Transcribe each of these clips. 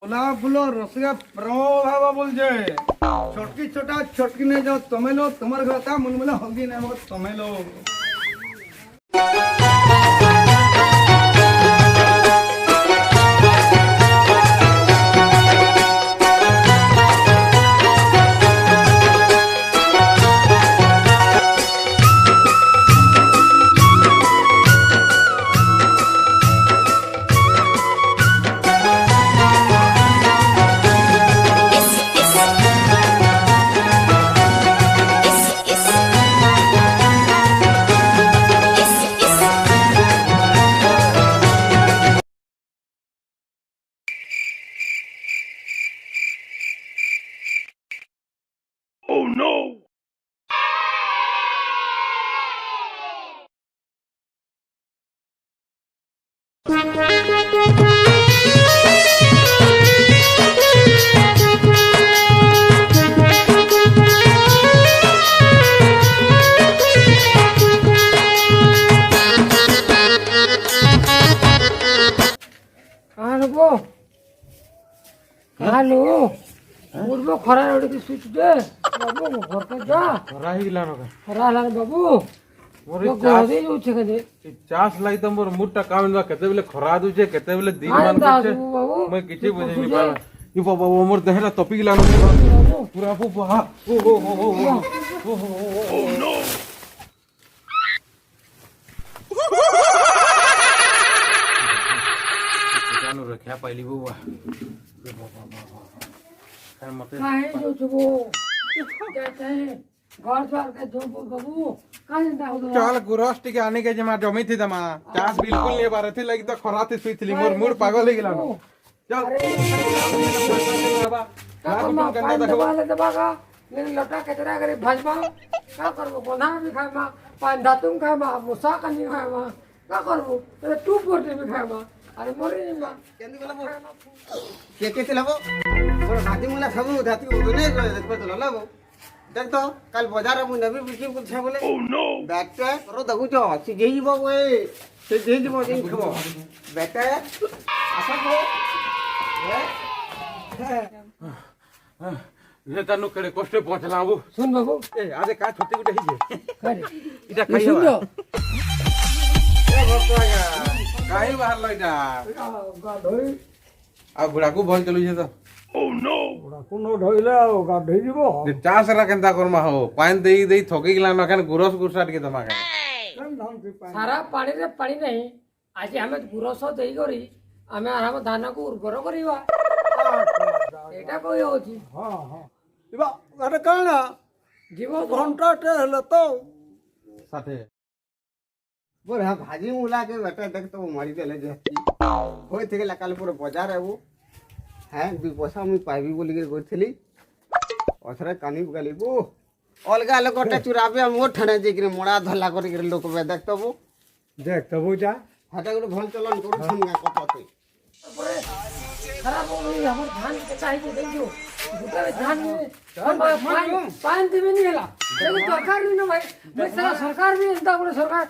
গোলাপ ফুলের রসিকা প্রভাব বলছে ছটকি ছোটা ছটকি নিয়ে যাও তুমি লো তোমার ঘর তা মন বলে হগি না মগ তুমি লো हेलो पूर्व खरा उड़ी की स्विच दे बाबू घर के जा খরা হইলা না खरा लान बाबू মোর वो गोदे जो छे के চাষ লাই তো মোর মুডটা কামেন কেতে বেলে খরা দুছে কেতে বেলে দিন মান बाबू দুছে बाबू মই কিছু বুঝি নি পারা ই বাবা মোর দেহটা তপি গিলা না পুরা ফুপা ও ও ও ও ও নো জানো রক্ষা পাইলি বাবা काहे जो छबो कहते हैं घर द्वार के जो बाबू काहे ना हो चल गुरस टिके आने के जमा जमी थी तमा चास बिल्कुल नहीं बारे थी लगी तो खराते सुई थी मोर मूड पागल हो गेला चल बाबा का करना दबाले दबागा मेरे लटा कचरा करे भाजपा का करबो कोना भी खामा पान दातुम खामा मुसा कनी खामा का करबो ते टू पोटे भी खामा अरे मोरे निमा केंदी गलाबो के चलाबो मोर हाथी मुला सब धाती ओदने देखबो तो ललाबो देख तो कल बाजार मु नबी बिकी कुछ बोले ओ नो बैटा करो दगु जो से जेइबो ओए से जेइबो जे खबो बैटा आसबो ये तनु करे कष्ट पहुंचला बाबू सुन बाबू ए आजे का छोटी गुटे हिजे करे इटा ये सुन लो ए भगवान काहे बाहर लई जा गाधोई आ गुड़ा को भल चलु जे तो ओ नो गुड़ा को नो ढोइले आ गाधोई जीवो जे चास रा केनता करमा हो पान देई देई थकी गेला न खान गुरस गुरसाट के तमा का सारा पानी रे पानी नहीं आज हमें गुरस देई करी हमें आराम धान को उर्वर करिवा एटा कोई होची हां हां इबा अरे काना जीवो घंटा टे हले तो साथे बोर हा भाजी मुला के बेटा देख तो मारी देले जे होय थे गेला काल पूरा बाजार है वो हैं दुई पैसा मुई पाइबी बोली के गइथली अथरे कानी गली बो अलगा लोकटा चुराबे मोर ठाणे जे कि मोड़ा धल्ला कर के लोक बे देख तो वो देख तो बुझा हटा गुलो भल चलन करू छन कपते खराब हो गई हमर धान के चाहिए देखियो दुटा धान में पान देबे नहीं हला एगो सरकार नहीं ना भाई मैं सारा सरकार भी इंता को सरकार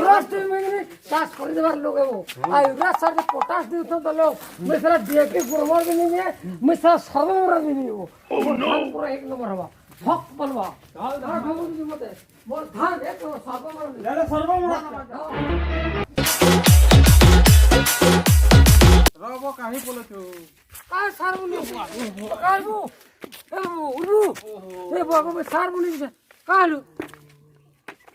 राष्ट्र में नहीं चाष कर देबार लोग है वो आ युवराज सर के पोटास दे तो लोग मैं सारा डीएपी फॉर्मर भी नहीं है मैं सारा सर्वमर भी नहीं वो धान पूरा एक नंबर हवा हक बनवा धान खबर की मत है मोर धान एक सर्वमर ले सर्वमर रबो काहे बोलो छु का सार बोली कालू उलू ए बाबा में सार बोली कालू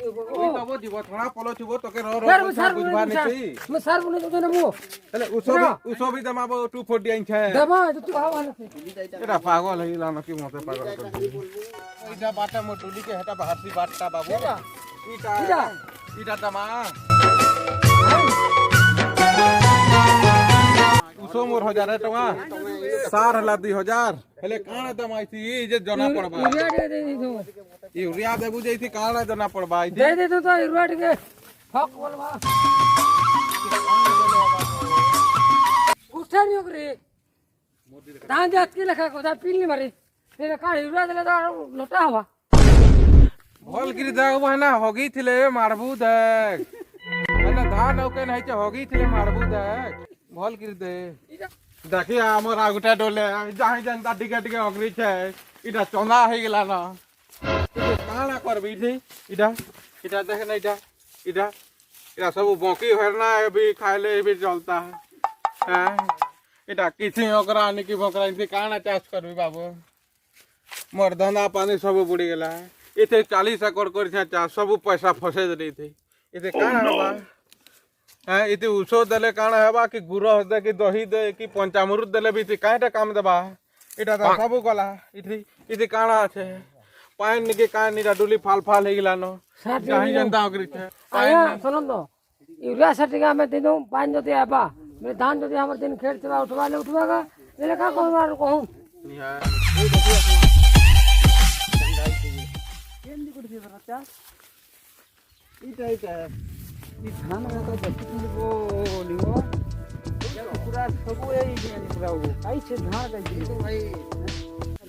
ए ओई तबो जीव थोड़ा पोलो छु तो के रो यार मैं सार बुझबा बोली नहीं छी मैं सार बोली तो ना वो अरे उसो भी दमाबो 240 इंच है दबा तो तू हवा ना एटा पागल हइला न कि मते पागल कर इटा बाटा मो टुली के हटा बाहरसी बाटा बाबू इटा इटा दमा उसो मोर 1000 टका सार हला 2000 हेले काण दमाई थी ई जे जना पड़बा यूरिया दे दो यूरिया देबू जैसी काण जना पड़बा ई दे दे तो यूरिया के हक बोलवा उठा नहीं करे ধান যে আজকে লেখা কথা পিলনি মারি সেটা কাঢ়ি উড়া দিলে তো লোটা হবা ভল কিরি দেখ ভাইনা হগি থিলে মারবু দেখ ভাইনা ধান ওকে নাইছে হগি থিলে মারবু দেখ ভল কিরি দে দেখি আমার আগুটা ডলে যাই জানতা টিকে টিকে অগরিছে এটা চন্দা হয়ে গেল না কানা করবি এটা এটা দেখ না এটা এটা এটা सब बॉकी भरना है भी खाइले भी चलता है हैं এটা কিছু ওকরা আনি কি বকরা ইনতে কানা চাষ করবি বাবু মোর ধন্দা পানি सब বুড়ি গেলা এতে 40 একর করিছে চাষ सब पैसा फसे देई थी এতে কানা হবা হ্যাঁ এতে উষো দেলে কানা হবা কি গুড় দে কি দহি দে কি পঞ্চামৃত দেলে বি কাইটা কাম দেবা এটা তো सब গলা এতে কানা আছে পাইন নিকে কান নিটা ডুলি ফাল ফাল হয়ে গেলান যাই জানতা অগরিছে আয়া শুনুন यूरिया साटी का मैं दिनों पानी जो दिया बा मेरे धान जो दिया हमारे दिन खेत से उठवा ले उठवागा मेरे का कोई बार कहूं କେମିତି କରୁଛି ରାଜା ଏଇଟା ଏ ଧାନ ଯାକ ଦେଖିଥିଲି ବୋଲିବ ପୁରା ସବୁ ଏଇ ପୁରା କାଇ ସେ ଧାନ ଯାଇଥିଲି ଭାଇ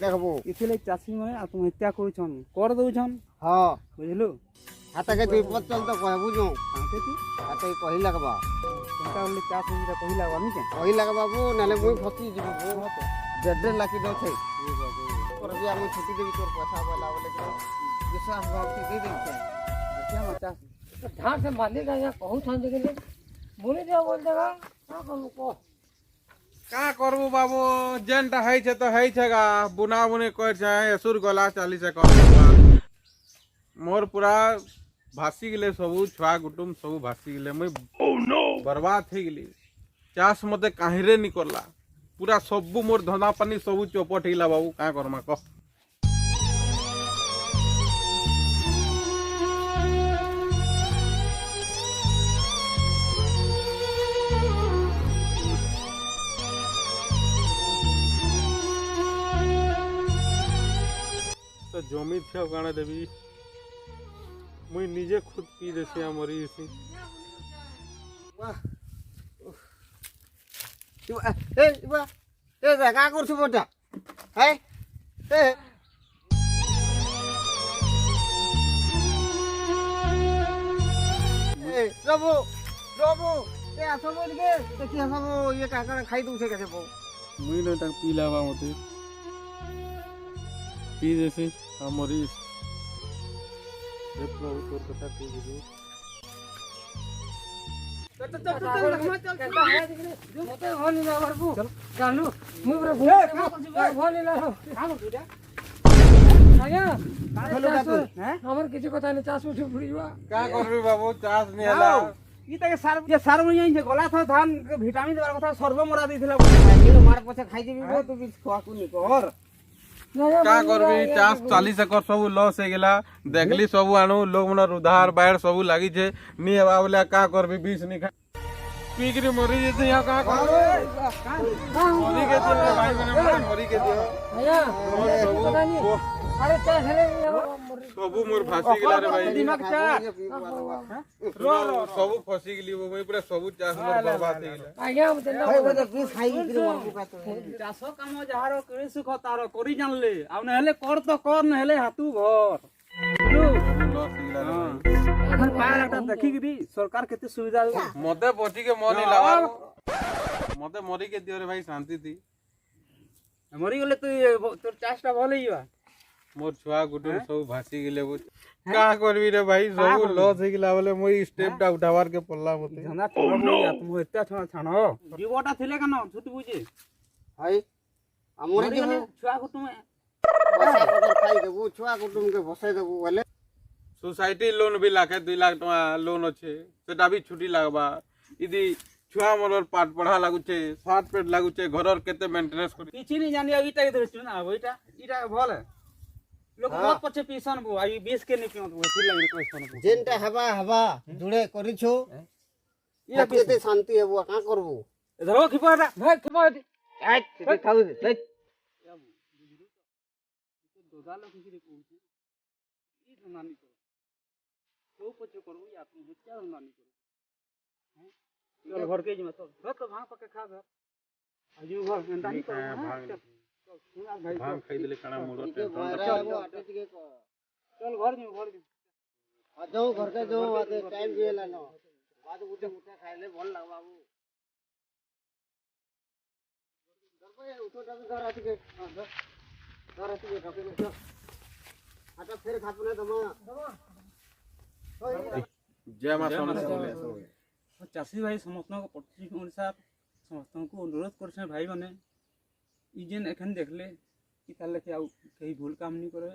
ଦେଖବୁ ଏଥିଲାଗି ଚାଷୀମାନେ ଆତ୍ମହତ୍ୟା କରୁଛନ୍ କର ଦଉଛନ୍ ହଁ ବୁଝିଲୁ ହାତକେ ଦୁଇ ପଚ ଚଲ ତ କହିବୁ ଯୋ ତାଙ୍କେ କି ହାତେ କହି ଲାଗବା ସେଟା ବୋଲି ଚାଷ ହେଇଟା କହିଲା ବାନି କେ କହି ଲାଗବା ବାବୁ ନହେଲେ ମୁଇଁ ଫସି ଯିବି ଦେଢ଼ ଲାଖି ଦଉଛେ ତୋର ବି ଆମେ ଛୁଟି ଦେବି ତୋର ପଇସା ବୋଲା ବୋଲେ ବିଶ୍ୱାସ ଭାବତି ଦେଇ ଦେଉଛି ଦେଖିଆ ମା ଚାଷ धान से मालिक आया कहूं छन जे बोली दिया बोल देगा का कहूं को का करबू बाबू जेनटा है छे तो है छेगा बुना बुनी कर छे एसुर गला 40 एकड़ मोर पूरा भासी गेले सबू छुआ कुटुम सबू भासी गेले मैं बर्बाद हो गेली चाष मते काहिरे नि करला पूरा सबू मोर धंधा पानी सबू चौपट हिला बाबू का करमा कह तो जमी थे गाना देवी मुई निजे खुद पी देसी मरी इसी কা করছো বোটা হ্যাঁ রবু রবু এ আসো বলকে দেখি আসবো ইয়ে কাকা খাই দউছে কেছে বউ मुई न तक पी लावा मते पी देसी मरी प्रभु तोर कथा पी दे मते होनी ना बाबू चालू मुई पूरा घूम होनी ना आया हमर किसी কথা नहीं चास उठी फुड़ीवा का करबी बाबू चास नि हला ଇଟାକେ ସାର ଯେ ସାର ବଣି ଯାଇଛେ ଗଲା ଥର ଧାନ ଭିଟାମିନ ଦେବାର କଥା ସର୍ବ ମରା ଦେଇଥିଲା মার পছে খাই দিবি বউ তুই খাওয়াকু নি কর का करबी चास 40 एकड़ सब लॉस हो गेला देखली सब आनु लोग मन उधार बाहर सब लागी छे नि हेबा बोले का करबी 20 नि खा पीकरी मरी जेते या का करबे मरी के दियो भाई बने मरी के दियो आया पता नहीं अरे चास ले सब मोर फांसी गेला रे भाई दिमाग चा रो रो सब फंसी गेली वो भाई पूरा सब चास मोर बर्बाद हो गेला आया मते ना খাই বলে তুই খাই দিবি মারবু কা তো ଚାଷ କାମ ଯାହାର କରି ସୁଖ ତାର କରି ଜାଣିଲେ ଆଉ ନହେଲେ କର ତ କର ନହେଲେ ହାତୁ ଘର लॉस हो गेला रे भाई এখন ପାହାଡ଼ଟା ଦେଖିକିରି ସରକାର କେତେ ସୁବିଧା ଦେଉଛି मते पची के मन लावा मते मरी के दियो रे भाई शांति थी ମରିଗଲେ ତୁ ତୋର ଚାଷଟା ଭଲ ହେଇଯିବା मोर छुआ गुटुम सब भासी गेले वो का करबी रे भाई सब लॉस हो गेला बोले मोई स्टेपटा उठावार के पल्ला मते ଧନ୍ଦା ଛାଣ ଆତ୍ମହତ୍ୟା ଛାଣ ଜୀବଟା ଥିଲେ କେନ ଛୁଟି ବୁଝି ভাই আমরে যে ଛୁଆକୁ ତୁମେ পয়সা পকর খাই দেবু ছুয়া কুটুম কে বসাই দেবু বলে सोसाइटी लोन भी लाखे 2 लाख टका लोन अच्छे सेटा भी छुट्टी लागबा इदी छुआ मोर पाठ पढ़ा लागुचे साथ पेट लागुचे घरर केते मेंटेनेंस करी କିଛି नहीं जानी इटा के देछु ना इटा इटा भल लोक बहुत पछे पीसन बो आई 20 के नहीं पियो तो फिर लगे क्वेश्चन बो যেনটা হবা হবা জুড়ে করিছো এতে শান্তি হবো কা করবো ধরো খিপাটা भाई खबा আই খাও দে দোদালো কিছু রে কইছে ই ধনানি করো তো পছে করবো या तुम हत्या धनानी करो चल घर के जिमा तो भाग पके खा घर ଆଜି ଘର ଏନ୍ତା ହିଁ କର ଭାଙ୍ଗ ଖାଇଦେଲେ କାଣା ମୁଣ୍ଡ ଟିକେ ଟେନସନ ବହରା ହେବ ଆଟେ ଟିକେ କର চল ঘর যাও ঘর যাও আর যাও ঘরকে যাও আতে টাইম দিয়ে লাইন বাদ উঠে উঠে খাইলে ভাল লাগবা বাবু দরবে উঠো যাবে ঘর আতিকে ঘর আতিকে ঢকে চল আটা ফের খাবো না তোমা जय मां सोना ଚାଷୀ ଭାଇ ସମସ୍ତଙ୍କ ପଶ୍ଚିମ ଓଡ଼ିଶା ସମସ୍ତଙ୍କୁ ଅନୁରୋଧ କରୁଛେ ଭାଇମାନେ ଇ ଯେନ୍ ଏଖେନ୍ ଦେଖିଲେ କି ତାର୍ ଲେଖି ଆଉ କେହି ଭୁଲ କାମ ନି करे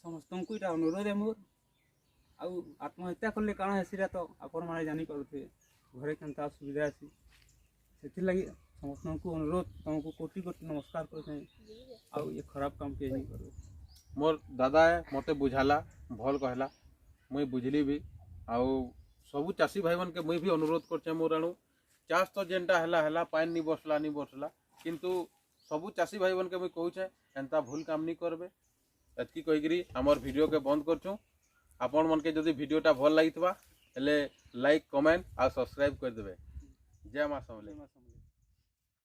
ସମସ୍ତଙ୍କୁ ଏଇଟା ଅନୁରୋଧ ଏ ମୋର ଆଉ ଆତ୍ମହତ୍ୟା କଲେ କାଣା ହେସିଟା ତ ଆପଣମାନେ ଜାଣିପାରୁଥିବେ ଘରେ କେନ୍ତା ଅସୁବିଧା ଅଛି ସେଥିଲାଗି ସମସ୍ତଙ୍କୁ ଅନୁରୋଧ ତମକୁ କୋଟି କୋଟି ନମସ୍କାର କରୁଛେ ଆଉ ଏ ଖରାପ କାମ କେହି ନି କରିବେ मोर दादा है मते बुझाला भल कहला मुई बुझली भी आउ सबू चाषी भाई मन के मुई भी अनुरोध करछे मोर आणु चाष तो जेनटा हैला पानी नी बसला किंतु सबू चाषी भाई मन के मुई कहूछे एंता भूल काम नी करबे एतकी कहिकरी हमर वीडियो के बंद करछु आपण मन के जदी वीडियोटा भल लागितबा हेले लाइक कमेंट आ सब्सक्राइब कर देबे जय मां समले।